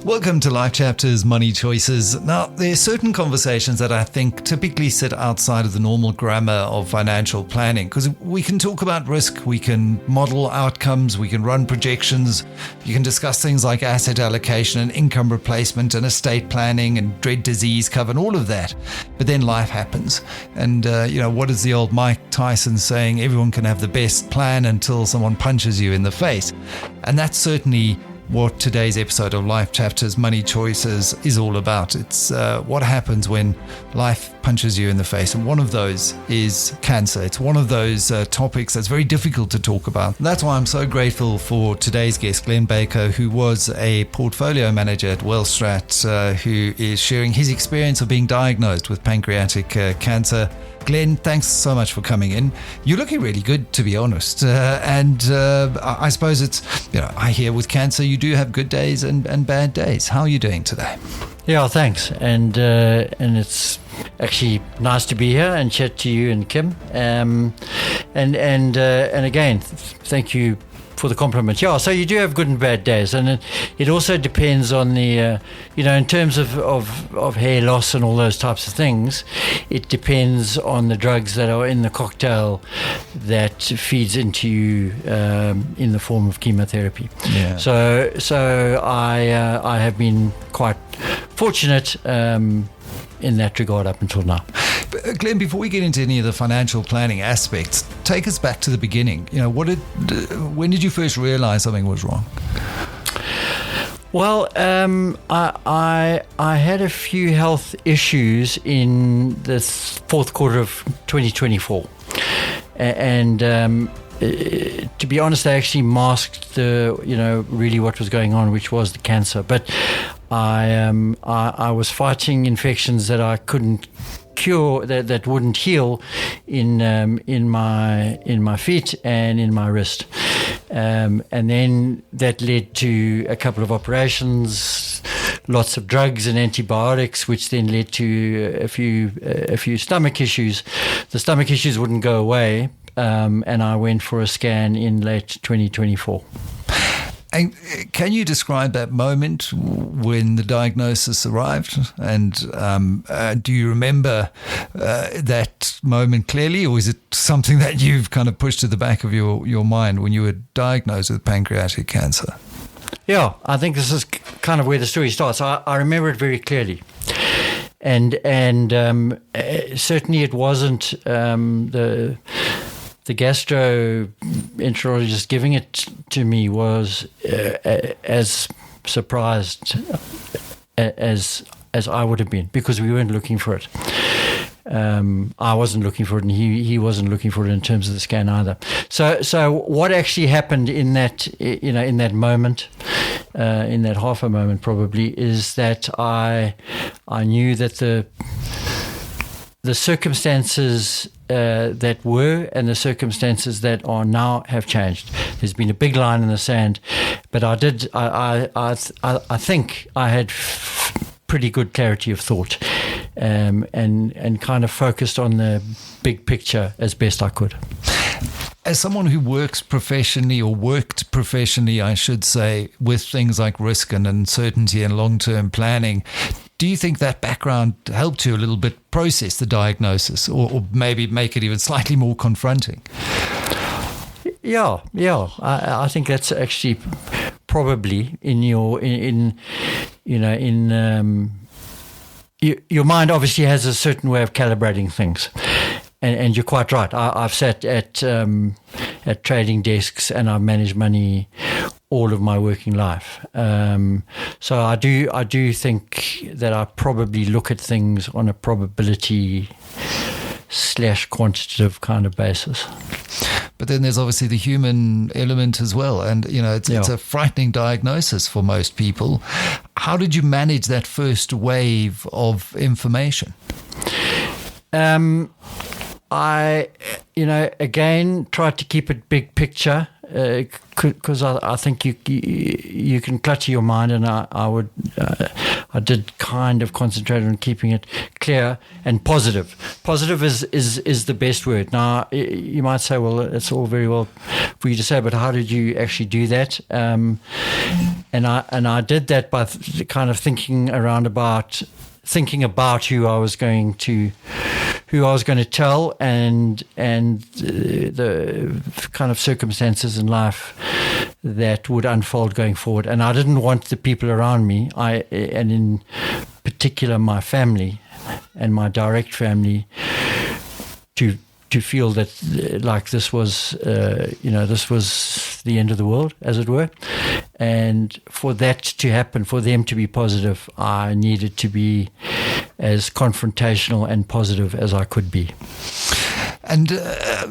Welcome to Life Chapters Money Choices. Now, there are certain conversations that I think typically sit outside of the normal grammar of financial planning, because we can talk about risk, we can model outcomes, we can run projections, you can discuss things like asset allocation and income replacement and estate planning and dread disease cover and all of that. But then life happens. And, what is the old Mike Tyson saying? Everyone can have the best plan until someone punches you in the face. And that's certainly what today's episode of Life Chapters Money Choices is all about. It's what happens when life punches you in the face. And one of those is cancer. It's one of those topics that's very difficult to talk about. And that's why I'm so grateful for today's guest, Glen Baker, who was a portfolio manager at WealthStrat, who is sharing his experience of being diagnosed with pancreatic cancer. Glen, thanks so much for coming in. You're looking really good, to be honest. I suppose it's, I hear with cancer you do have good days and bad days. How are you doing today? Yeah, thanks. And it's actually nice to be here and chat to you and Kim. And again, thank you for the compliment. Yeah, so you do have good and bad days, and it also depends on the, in terms of hair loss and all those types of things, it depends on the drugs that are in the cocktail that feeds into you in the form of chemotherapy. Yeah. So I have been quite fortunate in that regard up until now. Glen, before we get into any of the financial planning aspects, take us back to the beginning. When did you first realize something was wrong? Well, I had a few health issues in the fourth quarter of 2024, and to be honest, they actually masked really what was going on, which was the cancer. But I was fighting infections that I couldn't cure, that wouldn't heal in my feet and in my wrist, and then that led to a couple of operations, lots of drugs and antibiotics, which then led to a few stomach issues. The stomach issues wouldn't go away, and I went for a scan in late 2024. And can you describe that moment when the diagnosis arrived? And do you remember that moment clearly, or is it something that you've kind of pushed to the back of your mind when you were diagnosed with pancreatic cancer? Yeah, I think this is kind of where the story starts. I remember it very clearly. And certainly it wasn't the gastroenterologist giving it to me was as surprised as I would have been, because we weren't looking for it. I wasn't looking for it, and he wasn't looking for it in terms of the scan either. So what actually happened in that in that moment, in that half a moment probably, is that I knew that the circumstances that were and the circumstances that are now have changed. There's been a big line in the sand, but I think I had pretty good clarity of thought, and kind of focused on the big picture as best I could. As someone who worked professionally, I should say, with things like risk and uncertainty and long-term planning, do you think that background helped you a little bit process the diagnosis, or maybe make it even slightly more confronting? Yeah. I think that's actually probably your mind obviously has a certain way of calibrating things. And you're quite right. I've sat at trading desks and I've managed money all of my working life. So I do think that I probably look at things on a probability / quantitative kind of basis. But then there's obviously the human element as well. And, it's a frightening diagnosis for most people. How did you manage that first wave of information? I, again, tried to keep it big picture, because I think you can clutter your mind, and I did kind of concentrate on keeping it clear and positive. Positive is the best word. Now you might say, well, it's all very well for you to say, but how did you actually do that? And I did that by kind of thinking about who I was going to tell, and the kind of circumstances in life that would unfold going forward. And I didn't want the people around me, and in particular my family and my direct family, to feel that like this was this was the end of the world, as it were. And for that to happen, for them to be positive, I needed to be as confrontational and positive as I could be. And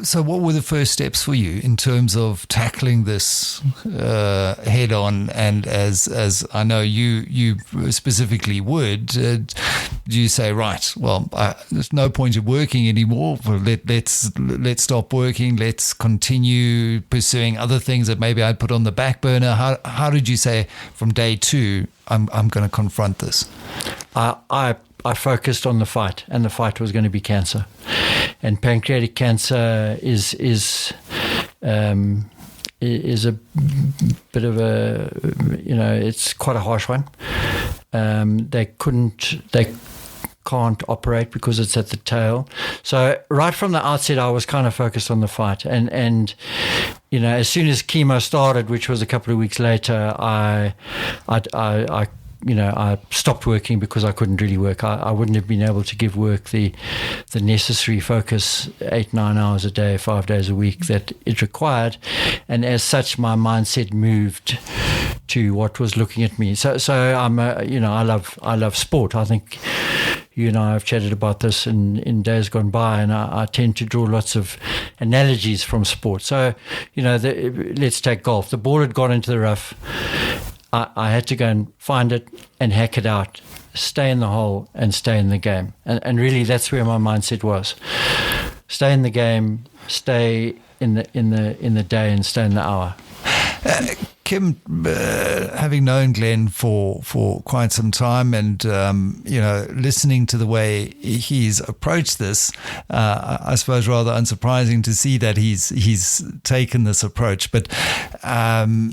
so what were the first steps for you in terms of tackling this head on? And as I know you specifically would, do you say, right, well, there's no point in working anymore. Let's stop working. Let's continue pursuing other things that maybe I'd put on the back burner. How did you say from day 2, I'm going to confront this? I focused on the fight, and the fight was going to be cancer. And pancreatic cancer is a bit of a, it's quite a harsh one. They can't operate because it's at the tail. So right from the outset, I was kind of focused on the fight. And as soon as chemo started, which was a couple of weeks later, I stopped working because I couldn't really work. I wouldn't have been able to give work the necessary focus 8-9 hours a day, 5 days a week that it required. And as such, my mindset moved to what was looking at me. So I'm I love sport. I think you and I have chatted about this in days gone by, and I tend to draw lots of analogies from sport. So, let's take golf. The ball had gone into the rough. I had to go and find it and hack it out, stay in the hole and stay in the game. And really that's where my mindset was. Stay in the game, stay in the day, and stay in the hour. Kim, having known Glen for quite some time, and listening to the way he's approached this, I suppose rather unsurprising to see that he's taken this approach. But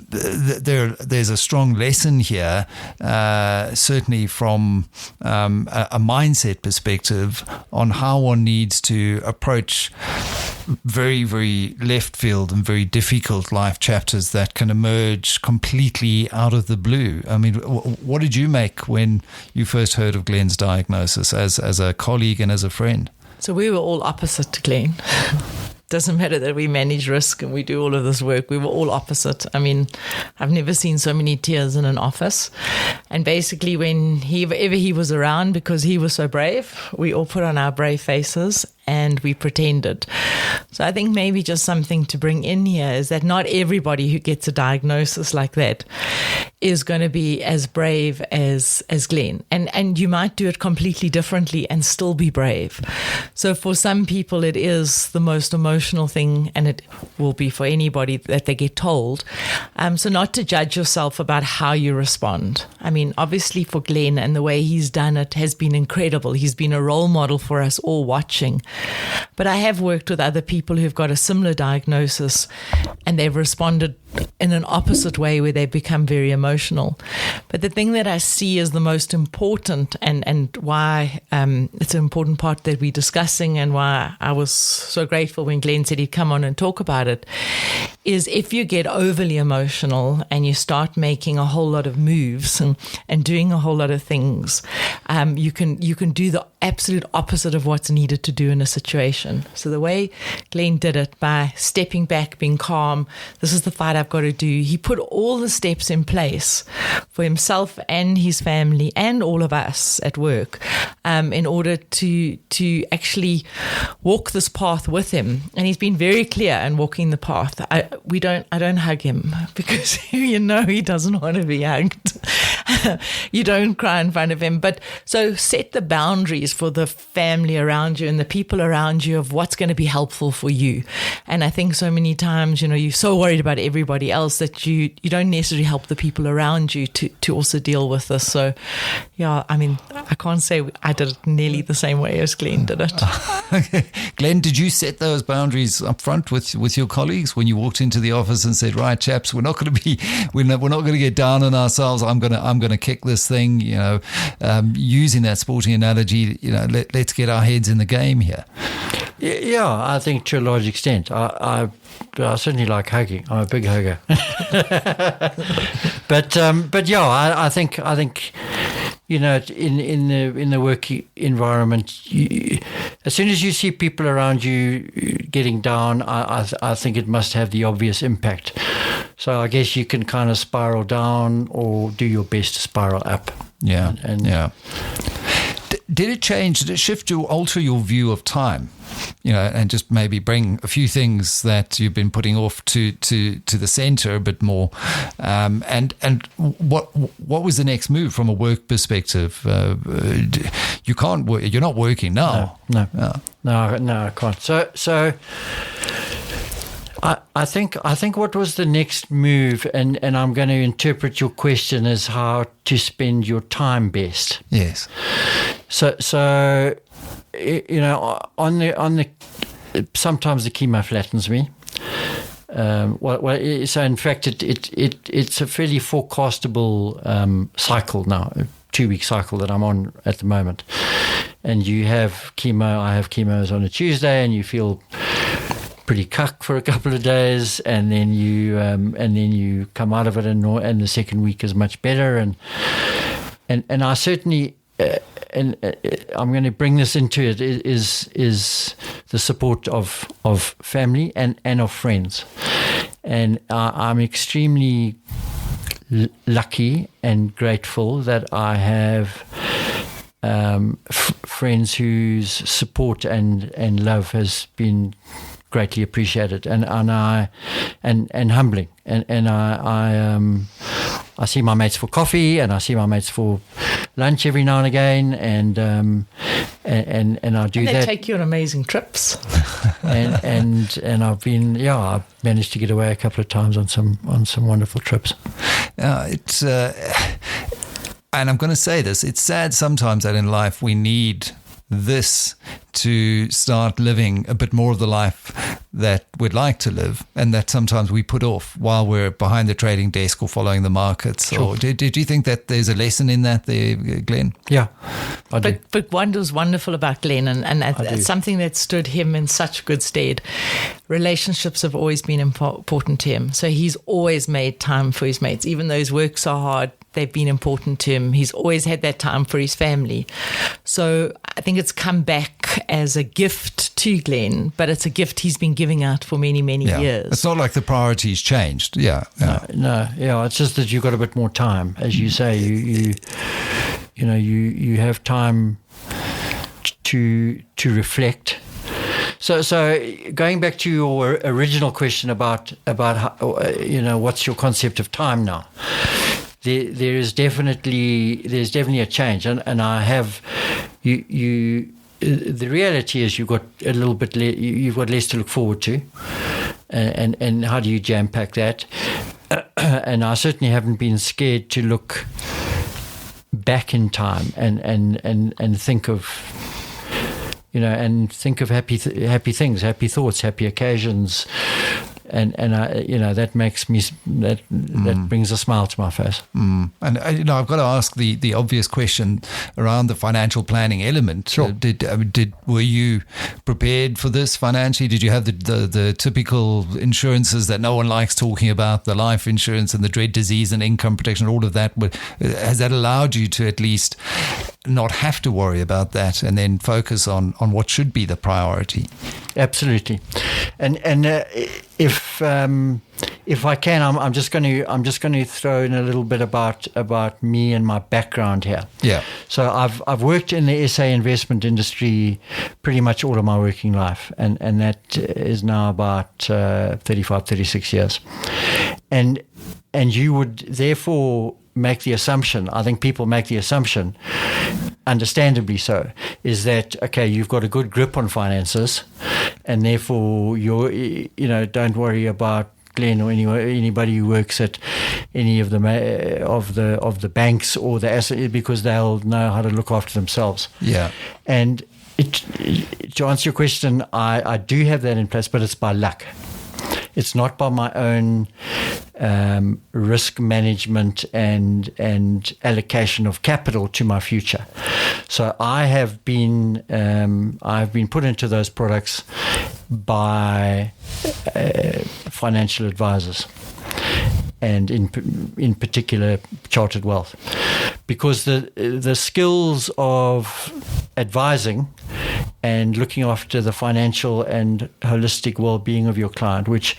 there's a strong lesson here, certainly from a mindset perspective, on how one needs to approach very, very left field and very difficult life chapters that can emerge completely out of the blue. I mean, what did you make when you first heard of Glen's diagnosis as a colleague and as a friend? So we were all opposite to Glen. Doesn't matter that we manage risk and we do all of this work. We were all opposite. I mean, I've never seen so many tears in an office. And basically whenever he was around, because he was so brave, we all put on our brave faces and we pretended. So I think maybe just something to bring in here is that not everybody who gets a diagnosis like that is going to be as brave as Glen. And you might do it completely differently and still be brave. So for some people, it is the most emotional thing, and it will be for anybody that they get told. So not to judge yourself about how you respond. I mean, obviously for Glen and the way he's done it has been incredible. He's been a role model for us all watching. But I have worked with other people who've got a similar diagnosis and they've responded in an opposite way where they become very emotional. But the thing that I see is the most important and why it's an important part that we're discussing, and why I was so grateful when Glen said he'd come on and talk about it, is if you get overly emotional and you start making a whole lot of moves and doing a whole lot of things, you can do the absolute opposite of what's needed to do in a situation. So the way Glen did it, by stepping back, being calm, this is the fight I've got to do. He put all the steps in place for himself and his family and all of us at work in order to actually walk this path with him. And he's been very clear in walking the path. I don't hug him because he doesn't want to be hugged. You don't cry in front of him. But so set the boundaries for the family around you and the people around you of what's going to be helpful for you. And I think so many times, you're so worried about everybody else that you don't necessarily help the people around you to also deal with this. So, yeah, I mean, I can't say I did it nearly the same way as Glen did it. Okay. Glen, did you set those boundaries up front with your colleagues when you walked into the office and said, right, chaps, we're not going to get down on ourselves. I'm going to kick this thing, using that sporting analogy, let's get our heads in the game here. Yeah, I think to a large extent. I certainly like hugging. I'm a big hugger. but yeah, I think in the work environment, as soon as you see people around you getting down, I think it must have the obvious impact. So I guess you can kind of spiral down or do your best to spiral up. Yeah, yeah. Did it change? Did it shift or alter your view of time? And just maybe bring a few things that you've been putting off to the center a bit more. And what was the next move from a work perspective? You can't work. You're not working now. No, I can't. So. I think what was the next move, and I'm going to interpret your question as how to spend your time best. Yes. So on the sometimes the chemo flattens me. So in fact it's a fairly forecastable cycle now, a 2-week cycle that I'm on at the moment. And you have chemo. I have chemos on a Tuesday, and you feel pretty cuck for a couple of days, and then you come out of it, and the second week is much better, and I certainly and I'm going to bring this into it is the support of family and of friends, and I'm extremely lucky and grateful that I have friends whose support and love has been greatly appreciated and humbling, and I see my mates for coffee, and I see my mates for lunch every now and again, and I do that. They take you on amazing trips, and I've managed to get away a couple of times on some wonderful trips. And I'm going to say this: it's sad sometimes that in life we need this to start living a bit more of the life that we'd like to live, and that sometimes we put off while we're behind the trading desk or following the markets. Sure. Or did you think that there's a lesson in that there, Glen? Yeah, I do. But what was wonderful about Glen, and that's something that stood him in such good stead. Relationships have always been important to him. So he's always made time for his mates, even though his work so hard. They've been important to him. He's always had that time for his family. So I think it's come back as a gift to Glen, but it's a gift he's been giving out for many, many years. It's not like the priorities changed. Yeah. No. It's just that you've got a bit more time. As you say, you have time to reflect. So going back to your original question about how, what's your concept of time now? There's definitely a change, and I have you. The reality is you've got a little bit you've got less to look forward to, and how do you jam pack that? And I certainly haven't been scared to look back in time and think of. And think of happy things, happy thoughts, happy occasions, and that makes me that brings a smile to my face. And I've got to ask the obvious question around the financial planning element. Sure. Were you prepared for this financially? Did you have the typical insurances that no one likes talking about, the life insurance and the dread disease and income protection, all of that? Has that allowed you to at least not have to worry about that and then focus on what should be the priority? Absolutely, and if I can, I'm just going to throw in a little bit about me and my background here. Yeah. So I've worked in the SA investment industry pretty much all of my working life, and that is now about 35, 36 years, and you would therefore make the assumption, I think people make the assumption, understandably so, is that, okay, you've got a good grip on finances, and therefore don't worry about Glen or anybody who works at any of the banks or the asset, because they'll know how to look after themselves. Yeah. And to answer your question, I do have that in place, but it's by luck. It's not by my own risk management and allocation of capital to my future. So I've been put into those products by financial advisors, and in particular Chartered Wealth, because the skills of advising and looking after the financial and holistic well-being of your client, which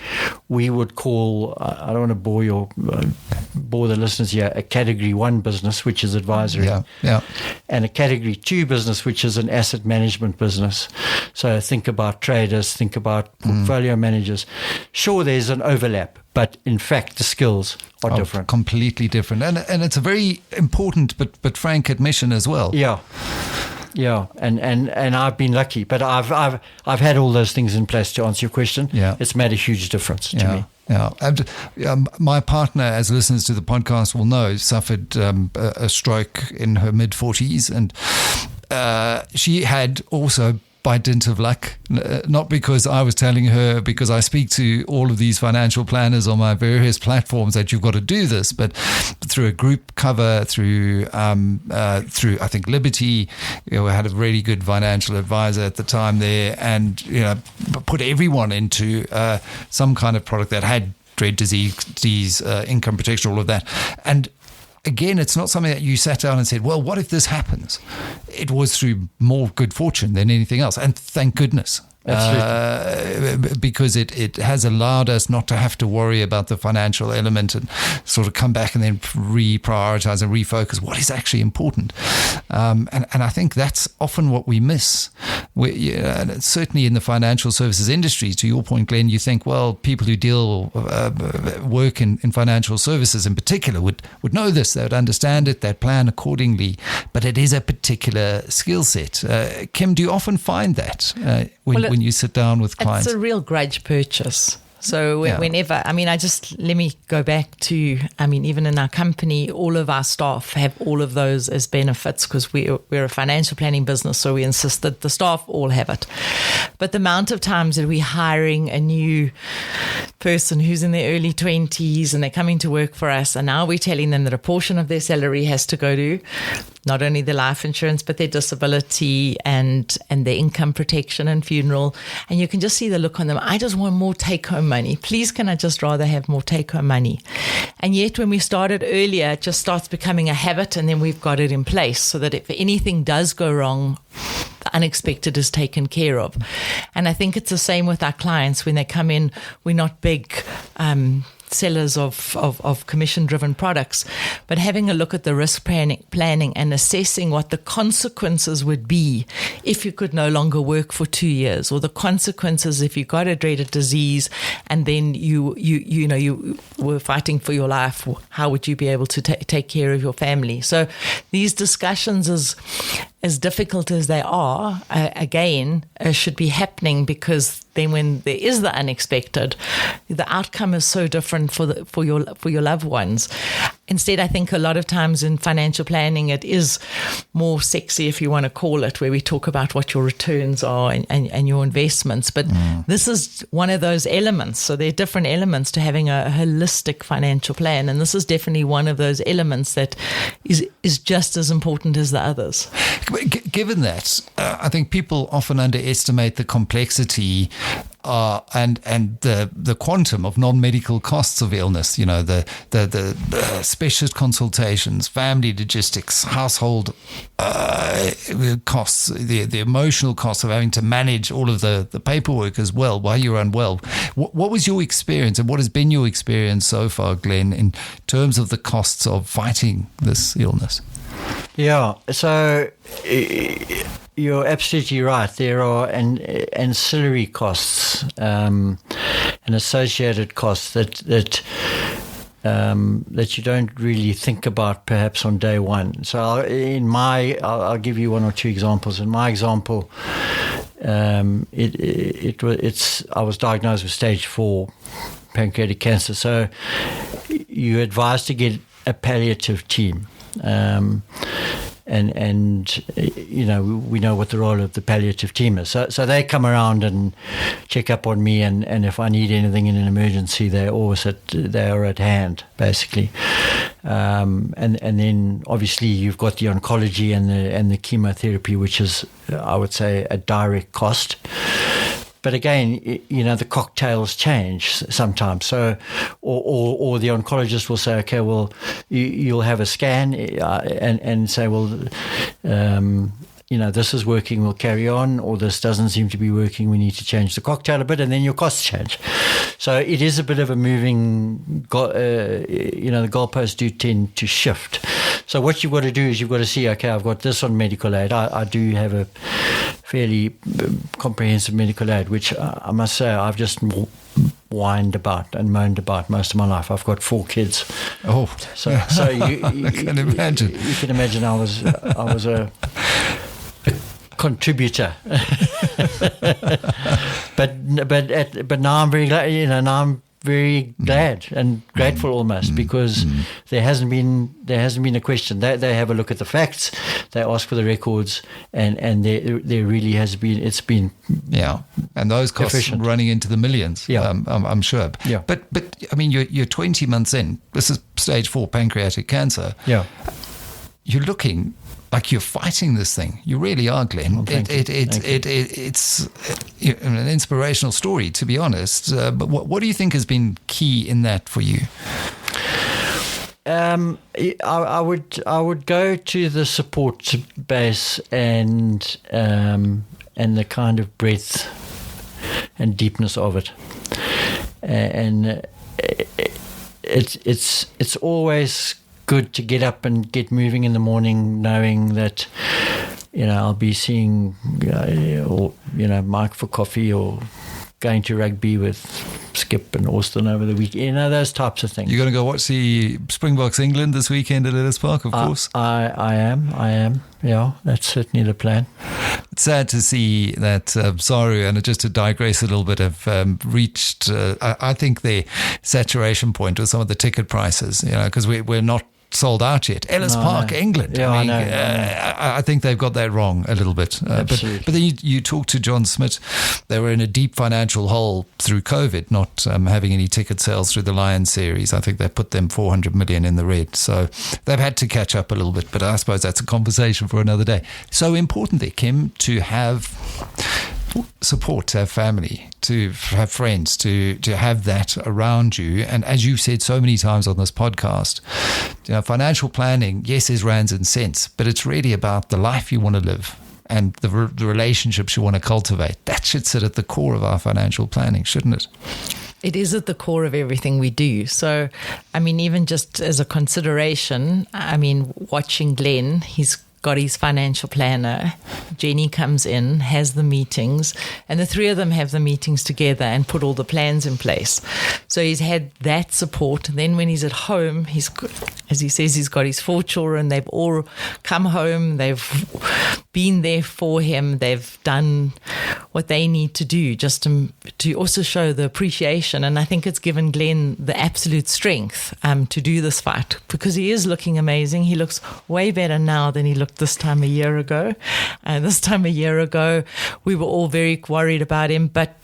we would call, I don't want to bore the listeners here, a Category 1 business, which is advisory, and a Category 2 business, which is an asset management business. So think about traders, think about portfolio managers. Sure, there's an overlap, but in fact, the skills are different. Completely different. And it's a very important but frank admission as well. Yeah, and I've been lucky, but I've had all those things in place, to answer your question. Yeah. It's made a huge difference to me. Yeah, and my partner, as listeners to the podcast will know, suffered a stroke in her mid-40s, and she had also, by dint of luck, not because I was telling her, because I speak to all of these financial planners on my various platforms that you've got to do this, but through a group cover, through I think Liberty, we had a really good financial advisor at the time there, and put everyone into some kind of product that had dread disease, income protection, all of that, and again, it's not something that you sat down and said, well, what if this happens? It was through more good fortune than anything else. And thank goodness. Because it has allowed us not to have to worry about the financial element and sort of come back and then reprioritize and refocus what is actually important. And I think that's often what we miss. Certainly in the financial services industry, to your point, Glen, you think, well, people who work in financial services in particular would know this, they would understand it, they'd plan accordingly, but it is a particular skill set. Kim, do you often find that when you sit down with clients? It's a real grudge purchase. So whenever, let me go back to, even in our company, all of our staff have all of those as benefits, because we're a financial planning business, so we insist that the staff all have it. But the amount of times that we're hiring a new person who's in their early 20s and they're coming to work for us, and now we're telling them that a portion of their salary has to go to not only their life insurance, but their disability and their income protection and funeral. And you can just see the look on them. I just want more take-home money. Please, can I just rather have more take-home money? And yet when we started earlier, it just starts becoming a habit, and then we've got it in place so that if anything does go wrong, the unexpected is taken care of. And I think it's the same with our clients. When they come in, we're not big sellers of commission-driven products, but having a look at the risk planning and assessing what the consequences would be if you could no longer work for 2 years, or the consequences if you got a dreaded disease and then you were fighting for your life. How would you be able to take care of your family? So these discussions, as difficult as they are, should be happening, because then when there is the unexpected, the outcome is so different for your loved ones. Instead, I think a lot of times in financial planning, it is more sexy, if you want to call it, where we talk about what your returns are and your investments. But this is one of those elements. So there are different elements to having a holistic financial plan. And this is definitely one of those elements that is just as important as the others. Given that, I think people often underestimate the complexity and the quantum of non-medical costs of illness. The specialist consultations, family logistics, household costs, the emotional costs of having to manage all of the paperwork as well while you're unwell. What was your experience, and what has been your experience so far, Glen, in terms of the costs of fighting this illness? Yeah, so you're absolutely right. There are ancillary costs and associated costs that that you don't really think about perhaps on day one. So I'll give you one or two examples. In my example, I was diagnosed with stage 4 pancreatic cancer. So you're advised to get a palliative team. And you know, we know what the role of the palliative team is. So they come around and check up on me, and if I need anything in an emergency, they are at hand, basically. And then obviously you've got the oncology and the chemotherapy, which is, I would say, a direct cost. But again, you know, the cocktails change sometimes. So, or the oncologist will say, okay, well, you'll have a scan and say, well, you know, this is working, we'll carry on, or this doesn't seem to be working, we need to change the cocktail a bit, and then your costs change. So it is a bit of a moving, you know, the goalposts do tend to shift. So what you've got to do is you've got to see, okay, I've got this on medical aid. I do have a fairly comprehensive medical aid, which I must say I've just whined about and moaned about most of my life. I've got 4 kids. Oh, so you I can imagine. You can imagine I was a contributor, but now I'm very glad. You know, now I'm very glad and grateful almost, because there hasn't been a question. They have a look at the facts, they ask for the records, and there really has been, it's been and those costs efficient. Running into the millions. I'm sure. Yeah. But I mean, you're 20 months in. This is stage 4 pancreatic cancer. Yeah. You're looking like you're fighting this thing. You really are, Glen. Well, it's an inspirational story, to be honest. But what do you think has been key in that for you? I would go to the support base and the kind of breadth and deepness of it, and it's always good to get up and get moving in the morning, knowing that, you know, I'll be seeing, or, you know, Mike for coffee, or going to rugby with Skip and Austin over the weekend, you know, those types of things. You're going to go watch the Springboks England this weekend at Ellis Park, of course. I am. Yeah, that's certainly the plan. It's sad to see that Saru, and just to digress a little bit, have reached, I think, their saturation point with some of the ticket prices, you know, because we're not sold out yet. Ellis Park, England. Yeah, I mean, I know. I think they've got that wrong a little bit. But then you talk to John Smith. They were in a deep financial hole through COVID, not having any ticket sales through the Lions series. I think they put them 400 million in the red. So they've had to catch up a little bit. But I suppose that's a conversation for another day. So important there, Kim, to have support, to have family, to have friends, to have that around you. And as you've said so many times on this podcast, you know, financial planning, yes, is rands and cents, but it's really about the life you want to live and the relationships you want to cultivate. That should sit at the core of our financial planning, shouldn't it? It is at the core of everything we do. So, I mean, even just as a consideration, I mean, watching Glen, he's got his financial planner. Jenny comes in, has the meetings, and the 3 of them have the meetings together and put all the plans in place. So he's had that support. And then when he's at home, he's, as he says, he's got his 4 children. They've all come home. They've been there for him. They've done what they need to do just to also show the appreciation. And I think it's given Glen the absolute strength to do this fight, because he is looking amazing. He looks way better now than he looked this time a year ago. And this time a year ago, we were all very worried about him, but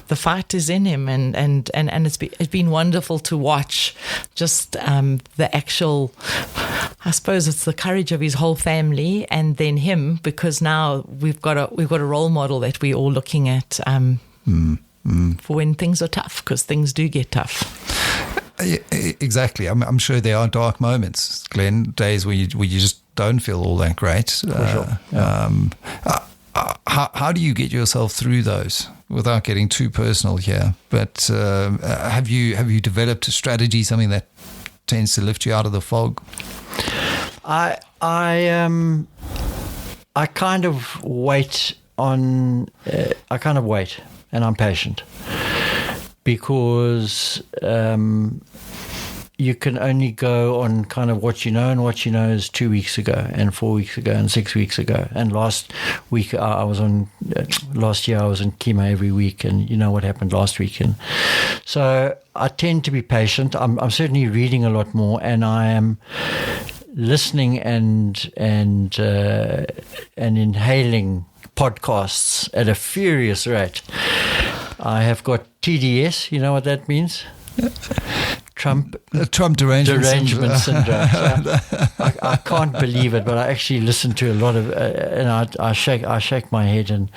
the fight is in him, and it's been wonderful to watch just the actual, I suppose it's the courage of his whole family, and then him, because now we've got a role model that we're all looking at for when things are tough, because things do get tough. Exactly. I'm sure there are dark moments, Glen, days where you just don't feel all that great. For sure. How do you get yourself through those without getting too personal here? But have you developed a strategy, something that tends to lift you out of the fog? I kind of wait on. I kind of wait, and I'm patient, because you can only go on kind of what you know, and what you know is 2 weeks ago and 4 weeks ago and 6 weeks ago. And last week last year I was on chemo every week, and you know what happened last week. And so I tend to be patient. I'm certainly reading a lot more, and I am listening and inhaling podcasts at a furious rate. I have got TDS. You know what that means? Trump derangement syndrome. So I can't believe it, but I actually listen to a lot of, and I shake my head and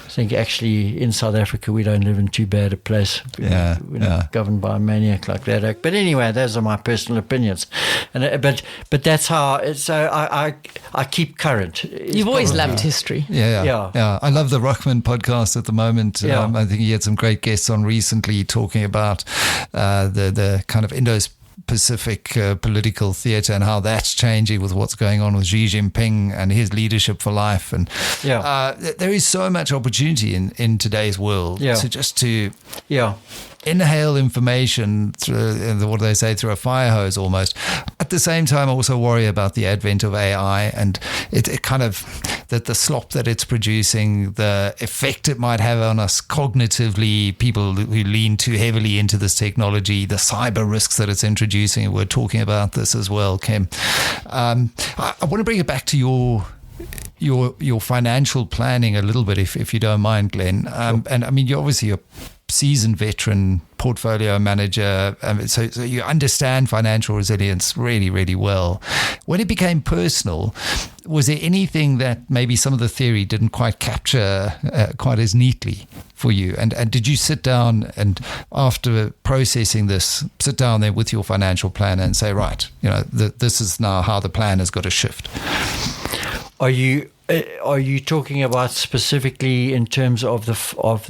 think actually in South Africa we don't live in too bad a place. We're not governed by a maniac like that. But anyway, those are my personal opinions, and but that's how. So I keep current. You've always loved history. Yeah. I love the Ruckman podcast at the moment. I think he had some great guests on recently talking about the kind of Indo-Pacific political theatre and how that's changing with what's going on with Xi Jinping and his leadership for life. And there is so much opportunity in today's world to inhale information through, what do they say, through a fire hose almost. At the same time, I also worry about the advent of AI and it kind of that the slop that it's producing, the effect it might have on us cognitively, people who lean too heavily into this technology, the cyber risks that it's introducing. We're talking about this as well, Kim. I want to bring it back to your financial planning a little bit, if you don't mind, Glenn. And I mean, you're obviously a seasoned veteran portfolio manager, so you understand financial resilience really, really well. When it became personal, was there anything that maybe some of the theory didn't quite capture quite as neatly for you? And did you sit down and after processing this, sit down there with your financial planner and say, right, this is now how the plan has got to shift? Are you talking about specifically in terms of the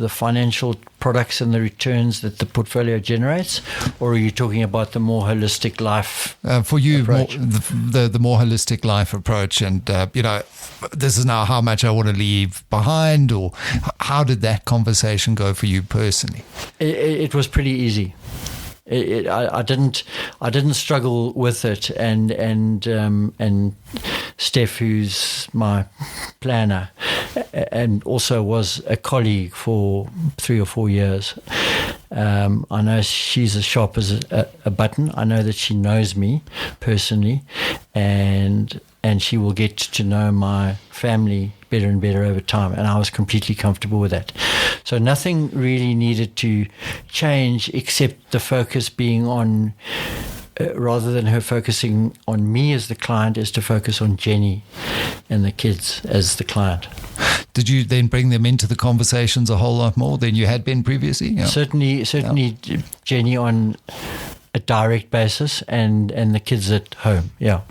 financial products and the returns that the portfolio generates, or are you talking about the more holistic life for you, approach? the more holistic life approach, and this is now how much I want to leave behind, or how did that conversation go for you personally? It was pretty easy. I didn't struggle with it, and Steph, who's my planner and also was a colleague for 3 or 4 years, I know she's as sharp as a button. I know that she knows me personally, and she will get to know my family better and better over time, and I was completely comfortable with that. So nothing really needed to change except the focus being on, rather than her focusing on me as the client, is to focus on Jenny and the kids as the client. Did you then bring them into the conversations a whole lot more than you had been previously? Yeah. Certainly, Jenny on a direct basis, and the kids at home. Yeah.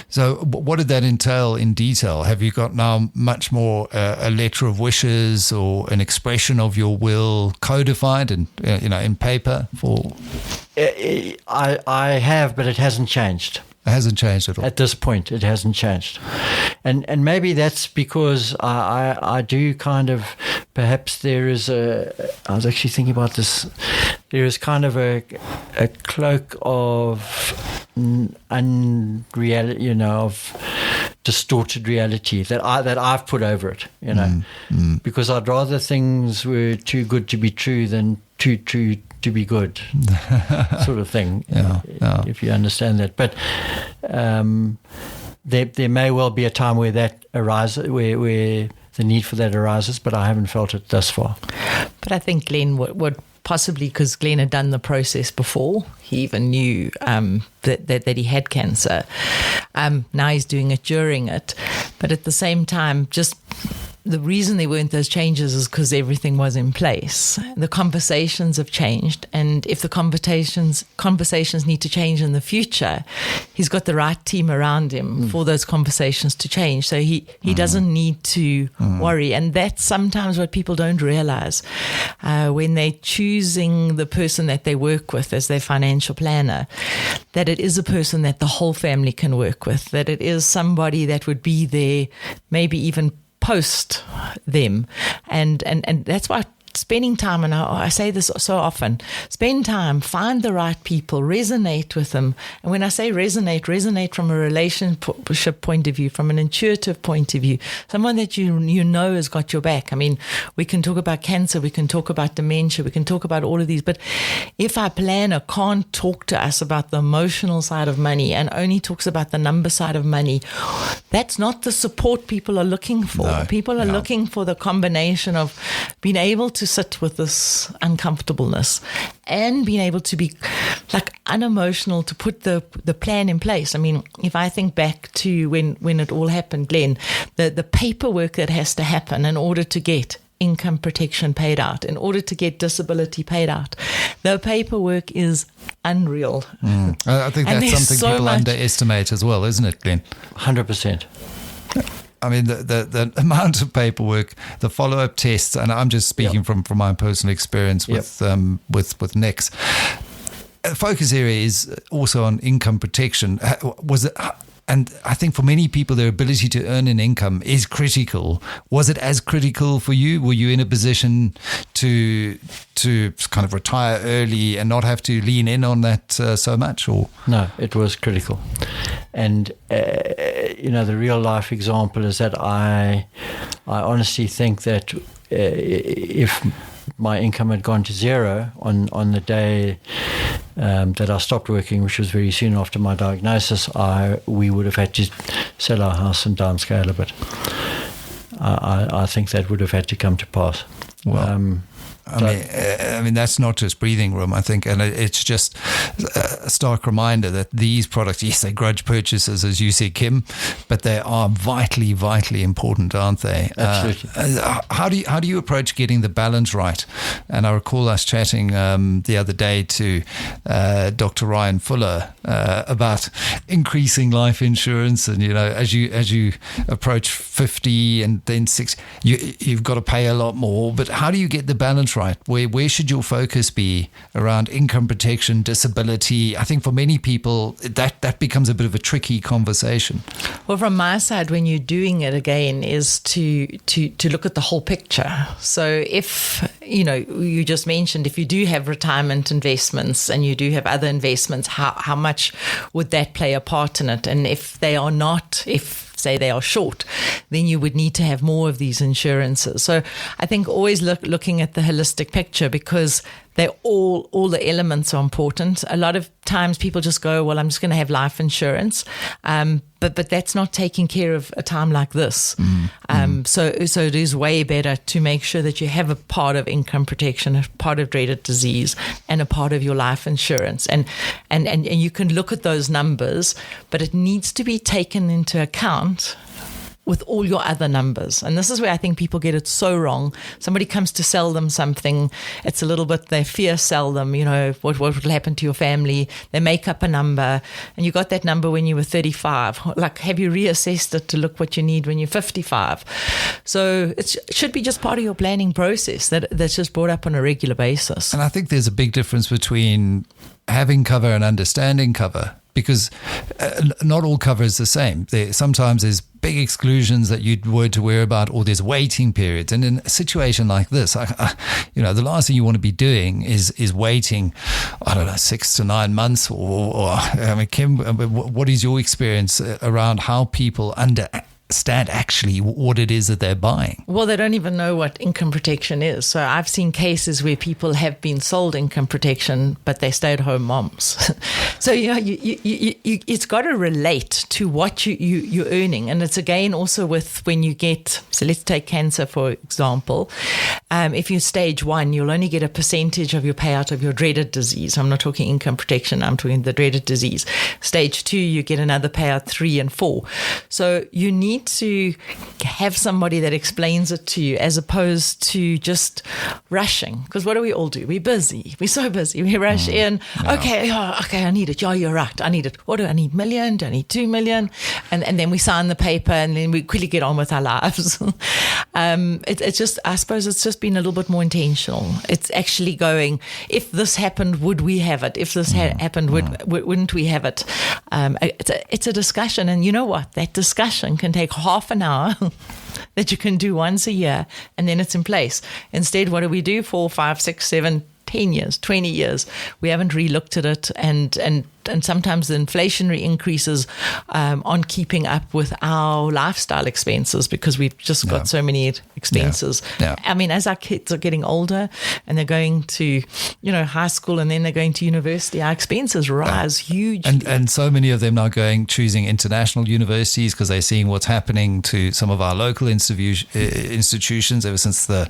So what did that entail in detail? Have you got now much more a letter of wishes or an expression of your will codified and in paper? I have, but it hasn't changed. It hasn't changed at all. At this point, it hasn't changed. And maybe that's because I do kind of, perhaps there is I was actually thinking about this, there is kind of a cloak of unreality, of distorted reality that I've put over it, because I'd rather things were too good to be true than too true to be good, sort of thing. If you understand that. But there may well be a time where that arises, where the need for that arises, but I haven't felt it thus far. But I think Glenn, what possibly because Glenn had done the process before, he even knew that he had cancer. Now he's doing it during it, but at the same time, just the reason there weren't those changes is because everything was in place. The conversations have changed, and if the conversations need to change in the future, he's got the right team around him for those conversations to change. So he doesn't need to worry, and that's sometimes what people don't realize when they're choosing the person that they work with as their financial planner, that it is a person that the whole family can work with, that it is somebody that would be there maybe even post them, and that's why spending time, and I say this so often, spend time, find the right people, resonate with them. And when I say resonate from a relationship point of view, from an intuitive point of view, someone that you know has got your back. I mean, we can talk about cancer, we can talk about dementia, we can talk about all of these, but if our planner can't talk to us about the emotional side of money and only talks about the number side of money, that's not the support people are looking for. No, people are looking for the combination of being able to sit with this uncomfortableness and being able to be like unemotional to put the plan in place. I mean, if I think back to when it all happened, Glenn, the paperwork that has to happen in order to get income protection paid out, in order to get disability paid out, the paperwork is unreal. I think that's something people underestimate as well, isn't it, Glenn? 100%. I mean, the amount of paperwork, the follow-up tests, and I'm just speaking from my personal experience with NEX. The focus area is also on income protection. And I think for many people, their ability to earn an income is critical. Was it as critical for you? Were you in a position to kind of retire early and not have to lean in on that so much? Or no, it was critical. And the real life example is that I honestly think that if my income had gone to zero on the day that I stopped working, which was very soon after my diagnosis, we would have had to sell our house and downscale a bit. I think that would have had to come to pass. Well, I mean, that's not just breathing room, I think, and it's just a stark reminder that these products, yes, they're grudge purchases, as you said, Kim, but they are vitally, vitally important, aren't they? Absolutely. How do you approach getting the balance right? And I recall us chatting the other day to Dr. Ryan Fuller about increasing life insurance, and as you approach 50 and then 60, you've got to pay a lot more. But how do you get the balance right? Where should your focus be around income protection, disability? I think for many people that becomes a bit of a tricky conversation. Well, from my side, when you're doing it again, is to look at the whole picture. So if you just mentioned, if you do have retirement investments and you do have other investments, how much would that play a part in it? And if they are not, say they are short, then you would need to have more of these insurances. So I think always looking at the holistic picture, because they're all the elements are important. A lot of times people just go, well, I'm just going to have life insurance. But that's not taking care of a time like this. So it is way better to make sure that you have a part of income protection, a part of dreaded disease, and a part of your life insurance. And you can look at those numbers, but it needs to be taken into account with all your other numbers. And this is where I think people get it so wrong. Somebody comes to sell them something, it's a little bit, they fear sell them, what will happen to your family. They make up a number, and you got that number when you were 35. Like, have you reassessed it to look what you need when you're 55? So it should be just part of your planning process that's just brought up on a regular basis. And I think there's a big difference between having cover and understanding cover, because not all cover is the same. Sometimes there's big exclusions that you'd word to worry about, or there's waiting periods. And in a situation like this, the last thing you want to be doing is waiting, 6 to 9 months. Or Kim, what is your experience around how people understand actually what it is that they're buying? Well, they don't even know what income protection is. So I've seen cases where people have been sold income protection, but they stay-at-home moms. So it's got to relate to what you're earning. And it's again also with when you get, so let's take cancer for example. If you're stage 1, you'll only get a percentage of your payout of your dreaded disease. I'm not talking income protection, I'm talking the dreaded disease. Stage 2, you get another payout 3 and 4. So you need to have somebody that explains it to you, as opposed to just rushing. Because what do we all do? We're busy. We're so busy. We rush in. Yeah. Okay, I need it. Yeah, you're right. I need it. What do I need? $1 million? Do I need $2 million? And then we sign the paper, and then we quickly get on with our lives. It's just, I suppose it's just been a little bit more intentional. It's actually going, if this happened, would we have it? If this happened, wouldn't we have it? It's a discussion. And you know what? That discussion can take take half an hour that you can do once a year, and then it's in place. Instead, what do we do? 4, 5, 6, 7, 10 years, 20 years? We haven't re-looked at it, and sometimes the inflationary increases on keeping up with our lifestyle expenses, because we've just got so many expenses. Yeah. I mean, as our kids are getting older and they're going to, high school, and then they're going to university, our expenses rise hugely. And so many of them now choosing international universities because they're seeing what's happening to some of our local institutions ever since the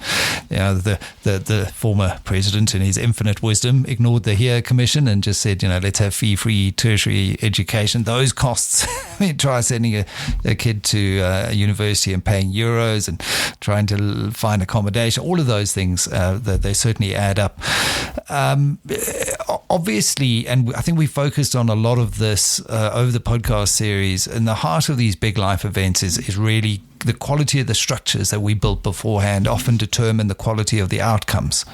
former president, in his infinite wisdom, ignored the HERE Commission and just said, let's have fee-free tertiary education. Those costs, try sending a kid to a university and paying euros and trying to find accommodation, all of those things, they certainly add up. Obviously, and I think we focused on a lot of this over the podcast series, and the heart of these big life events is really the quality of the structures that we built beforehand often determine the quality of the outcomes.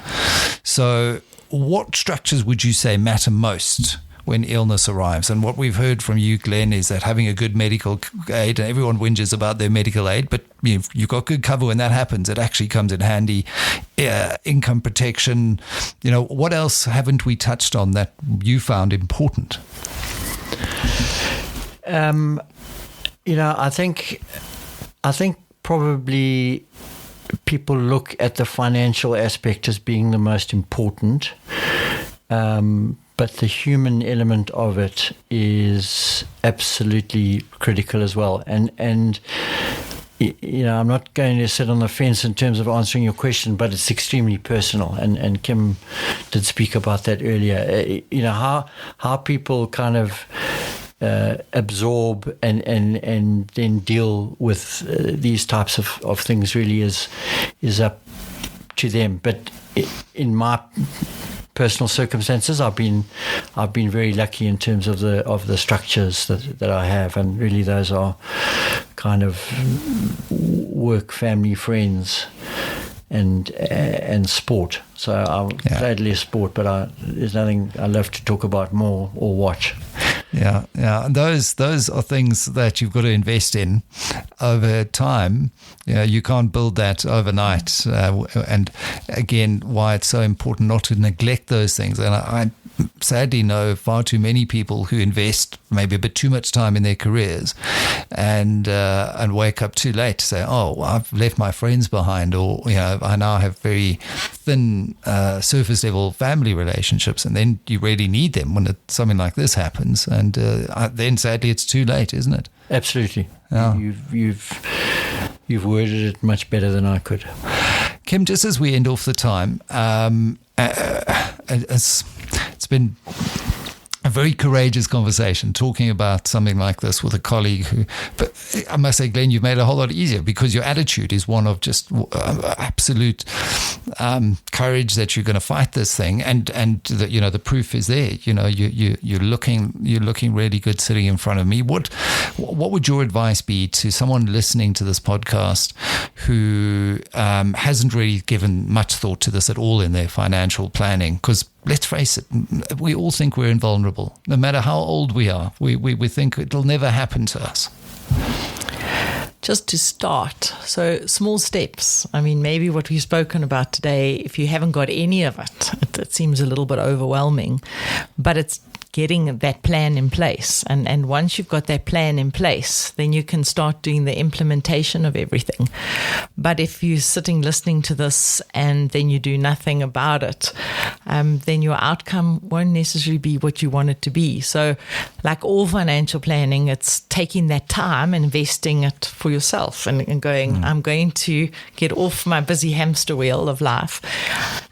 So what structures would you say matter most when illness arrives? And what we've heard from you, Glen, is that having a good medical aid, and everyone whinges about their medical aid, but you've got good cover when that happens. It actually comes in handy. Income protection. What else haven't we touched on that you found important? I think probably people look at the financial aspect as being the most important, but the human element of it is absolutely critical as well. And I'm not going to sit on the fence in terms of answering your question, but it's extremely personal. And Kim did speak about that earlier. How people kind of absorb and then deal with these types of things really is up to them. But in my personal circumstances, I've been very lucky in terms of the structures that I have, and really those are kind of work, family, friends, and sport. So I played less sport, but there's nothing I love to talk about more or watch. Yeah. And those are things that you've got to invest in over time. You can't build that overnight. And again, why it's so important not to neglect those things. And I sadly know far too many people who invest maybe a bit too much time in their careers and wake up too late to say, oh, I've left my friends behind, or I now have very thin surface level family relationships, and then you really need them when something like this happens, and then sadly it's too late, isn't it? Absolutely. Yeah. You've worded it much better than I could. Kim, just as we end off the time, it's been a very courageous conversation talking about something like this with a colleague but I must say, Glen, you've made it a whole lot easier because your attitude is one of just absolute courage that you're going to fight this thing, and the proof is there. You're looking really good sitting in front of me. What would your advice be to someone listening to this podcast who hasn't really given much thought to this at all in their financial planning? Because let's face it, we all think we're invulnerable. No matter how old we are, we think it'll never happen to us. Just to start, so small steps. I mean, maybe what we've spoken about today, if you haven't got any of it seems a little bit overwhelming, but it's getting that plan in place. And once you've got that plan in place, then you can start doing the implementation of everything. But if you're sitting listening to this and then you do nothing about it, then your outcome won't necessarily be what you want it to be. So like all financial planning, it's taking that time and investing it for yourself and going, I'm going to get off my busy hamster wheel of life,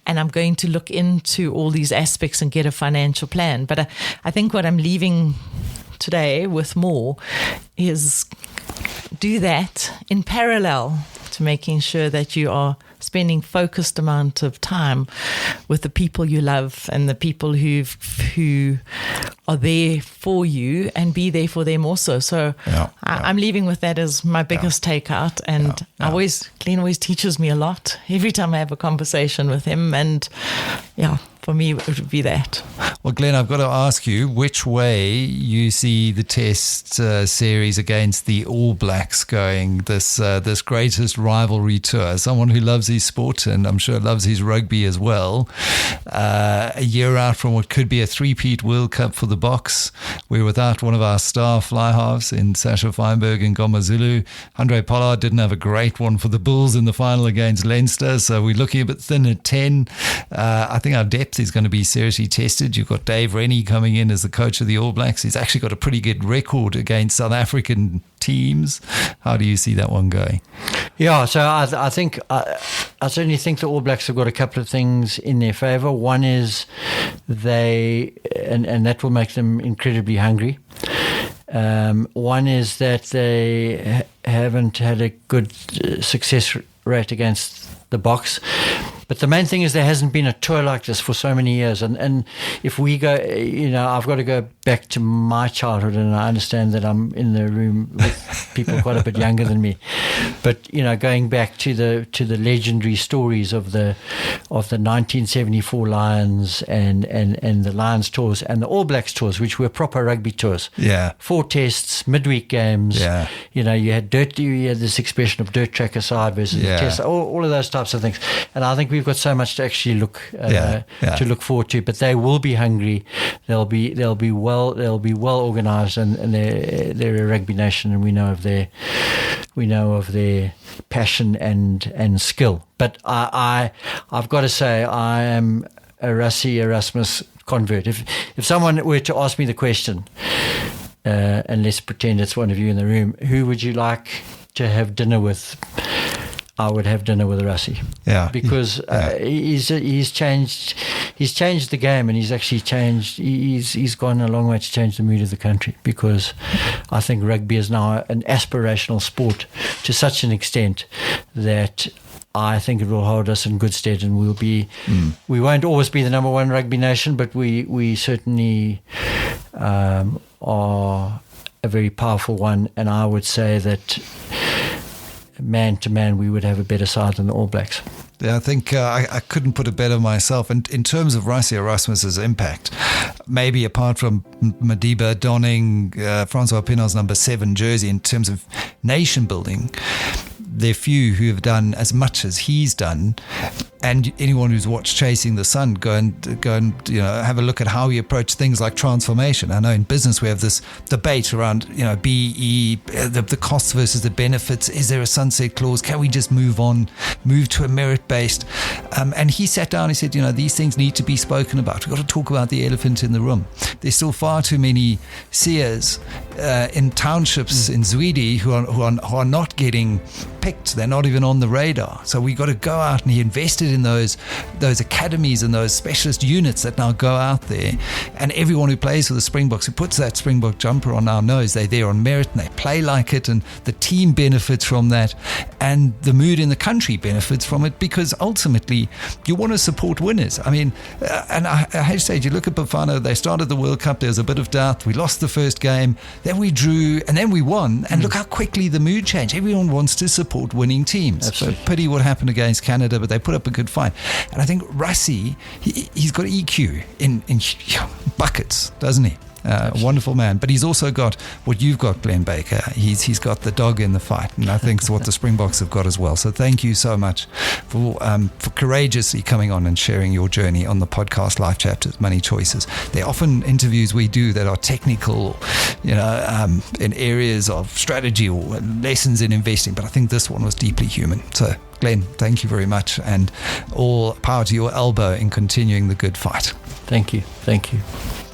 and I'm going to look into all these aspects and get a financial plan. But I think what I'm leaving today with more is do that in parallel to making sure that you are spending focused amount of time with the people you love and the people who are there for you, and be there for them also. So I'm leaving with that as my biggest takeout. And Glen always teaches me a lot every time I have a conversation with him. And for me, it would be that. Well, Glenn, I've got to ask you which way you see the Test series against the All Blacks going, this greatest rivalry tour. Someone who loves his sport and I'm sure loves his rugby as well. A year out from what could be a three-peat World Cup for the Boks. We're without one of our star fly halves in Sasha Feinberg and Gomazulu. Andre Pollard didn't have a great one for the Bulls in the final against Leinster, so we're looking a bit thin at 10. I think our depth is going to be seriously tested. You've got Dave Rennie coming in as the coach of the All Blacks. He's actually got a pretty good record against South African teams. How do you see that one going? Yeah, so I think I certainly think the All Blacks have got a couple of things in their favour. One is they, and that will make them incredibly hungry. One is that they haven't had a good success rate against the Boks. But the main thing is there hasn't been a tour like this for so many years. And if we go, I've got to go back to my childhood, and I understand that I'm in the room with people quite a bit younger than me. But, going back to the legendary stories of the 1974 Lions and the Lions tours and the All Blacks tours, which were proper rugby tours. Yeah. 4 tests, midweek games. Yeah. You had this expression of dirt track aside versus the test, all of those types of things. And I think we've got so much to actually look forward to. But they will be hungry. They'll be well organised, and they're a rugby nation, and we know of their passion and skill. But I've got to say, I am a Rassie Erasmus convert. If someone were to ask me the question, and let's pretend it's one of you in the room, who would you like to have dinner with? I would have dinner with Rassie. Yeah, because he's changed the game, and he's actually changed. He's gone a long way to change the mood of the country, because I think rugby is now an aspirational sport to such an extent that I think it will hold us in good stead, and we won't always be the number one rugby nation, but we certainly are a very powerful one. And I would say that man to man, we would have a better side than the All Blacks. Yeah, I think I couldn't put it better myself. And in terms of Rassie Erasmus's impact, maybe apart from Madiba donning Francois Pienaar's number 7 jersey, in terms of nation building, there are few who have done as much as he's done. And anyone who's watched Chasing the Sun, go and have a look at how he approached things like transformation. I know in business we have this debate around BE, the costs versus the benefits. Is there a sunset clause? Can we just move to a merit-based? And he sat down and he said, these things need to be spoken about. We've got to talk about the elephant in the room. There's still far too many seers in townships in Zwede who are not getting picked. They're not even on the radar. So we've got to go out, and he invested in those academies and those specialist units that now go out there. And everyone who plays for the Springboks, who puts that Springbok jumper on, now knows they're there on merit, and they play like it, and the team benefits from that, and the mood in the country benefits from it, because ultimately you want to support winners. I mean, and I hate to say it, you look at Bafana, they started the World Cup, there was a bit of doubt, we lost the first game, then we drew, and then we won, and look how quickly the mood changed. Everyone wants to support winning teams. Absolutely. So pity what happened against Canada, but they put up a good fight. And I think Rassie, he's got EQ in buckets, doesn't he? Wonderful man, but he's also got what you've got, Glen Baker. He's got the dog in the fight, and I think it's what the Springboks have got as well. So thank you so much for courageously coming on and sharing your journey on the podcast Life Chapters, Money Choices. There are often interviews we do that are technical, in areas of strategy or lessons in investing, but I think this one was deeply human. So Glenn, thank you very much, and all power to your elbow in continuing the good fight. Thank you.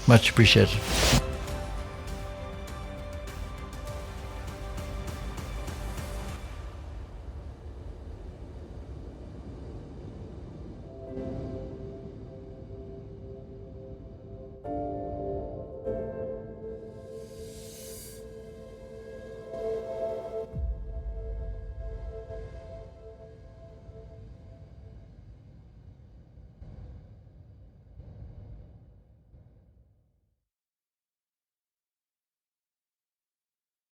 Much appreciated.